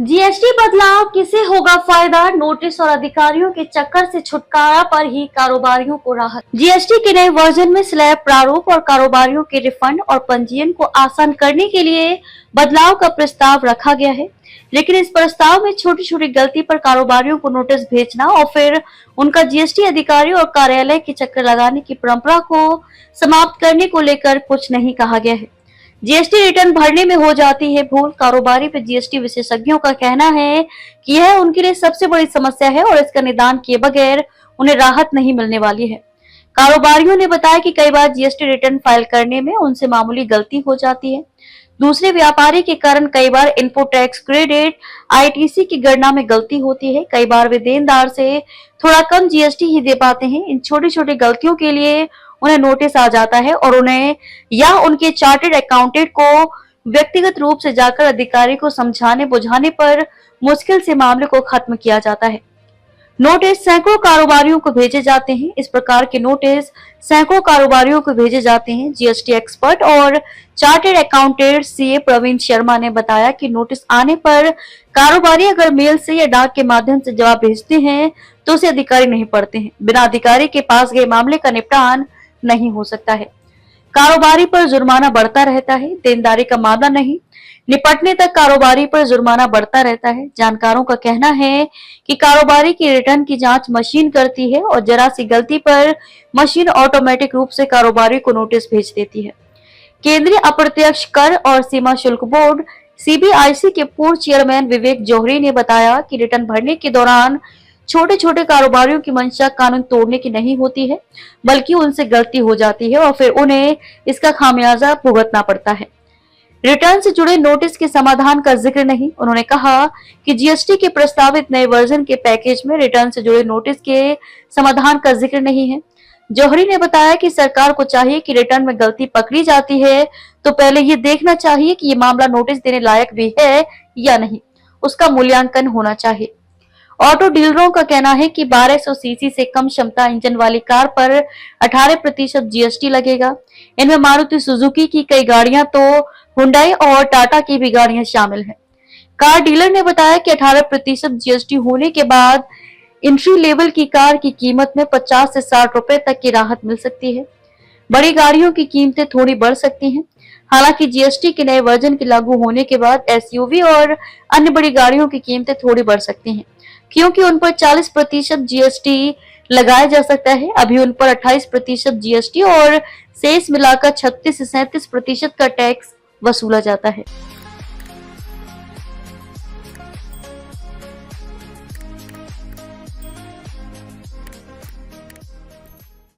GST बदलाव किसे होगा फायदा, नोटिस और अधिकारियों के चक्कर से छुटकारा पर ही कारोबारियों को राहत। जीएसटी के नए वर्जन में स्लैब प्रारूप और कारोबारियों के रिफंड और पंजीयन को आसान करने के लिए बदलाव का प्रस्ताव रखा गया है। लेकिन इस प्रस्ताव में छोटी छोटी गलती पर कारोबारियों को नोटिस भेजना और फिर उनका जीएसटी अधिकारी और कार्यालय के चक्कर लगाने की परंपरा को समाप्त करने को लेकर कुछ नहीं कहा गया है। जीएसटी रिटर्न भरने में हो जाती है भूल। कारोबारी पे जीएसटी विशेषज्ञों का कहना है कि यह उनके लिए सबसे बड़ी समस्या है और इसका निदान किए बगैर उन्हें राहत नहीं मिलने वाली है। कारोबारियों ने बताया कि कई बार जीएसटी रिटर्न फाइल करने में उनसे मामूली गलती हो जाती है। दूसरे व्यापारी के कारण कई बार इनपुट टैक्स क्रेडिट आईटीसी की गणना में गलती होती है। कई बार वे देनदार से थोड़ा कम जीएसटी ही दे पाते हैं। इन छोटी छोटी गलतियों के लिए उन्हें नोटिस आ जाता है और उन्हें या उनके चार्टर्ड अकाउंटेंट को व्यक्तिगत रूप से जाकर अधिकारी को समझाने बुझाने पर मुश्किल से मामले को खत्म किया जाता है। नोटिस सैकड़ों कारोबारियों को भेजे जाते हैं। इस प्रकार के नोटिस सैकड़ों कारोबारियों को भेजे जाते हैं। जीएसटी एक्सपर्ट और chartered accountant CA Praveen Sharma ने बताया कि नोटिस आने पर कारोबारी अगर मेल से या डाक के माध्यम से जवाब भेजते हैं तो उसे अधिकारी नहीं पढ़ते हैं। बिना अधिकारी के पास गए मामले का निपटान नहीं हो सकता है। कारोबारी पर जुर्माना बढ़ता रहता है। देनदारी का मामला नहीं निपटने तक कारोबारी पर जुर्माना बढ़ता रहता है। जानकारों का कहना है कि कारोबारी की रिटर्न की जांच मशीन करती है और जरा सी गलती पर मशीन ऑटोमेटिक रूप से कारोबारी को नोटिस भेज देती है। केंद्रीय अप्रत्यक्ष कर और सीमा शुल्क बोर्ड सीबीआईसी के पूर्व चेयरमैन विवेक जौहरी ने बताया कि रिटर्न भरने के दौरान छोटे छोटे कारोबारियों की मंशा कानून तोड़ने की नहीं होती है, बल्कि उनसे गलती हो जाती है और फिर उन्हें इसका खामियाजा भुगतना पड़ता है। रिटर्न से जुड़े नोटिस के समाधान का जिक्र नहीं। उन्होंने कहा कि जीएसटी के प्रस्तावित नए वर्जन के पैकेज में रिटर्न से जुड़े नोटिस के समाधान का जिक्र नहीं है। जौहरी ने बताया कि सरकार को चाहिए कि रिटर्न में गलती पकड़ी जाती है तो पहले ये देखना चाहिए कि ये मामला नोटिस देने लायक भी है या नहीं। उसका मूल्यांकन होना चाहिए। ऑटो डीलरों का कहना है कि 1200 सीसी से कम क्षमता इंजन वाली कार पर 18% जीएसटी लगेगा। इनमें मारुति सुजुकी की कई गाड़ियां तो हुंडई और टाटा की भी गाड़ियां शामिल हैं। कार डीलर ने बताया कि 18% जीएसटी होने के बाद एंट्री लेवल की कार की कीमत में 50 से 60 रुपए तक की राहत मिल सकती है। बड़ी गाड़ियों की कीमतें थोड़ी बढ़ सकती हैं। हालांकि जीएसटी के नए वर्जन के लागू होने के बाद एसयूवी और अन्य बड़ी गाड़ियों की कीमतें थोड़ी बढ़ सकती हैं, क्योंकि उन पर 40% जीएसटी लगाया जा सकता है। अभी उन पर 28% जीएसटी और शेष मिलाकर 36 से 37% का टैक्स वसूला जाता है।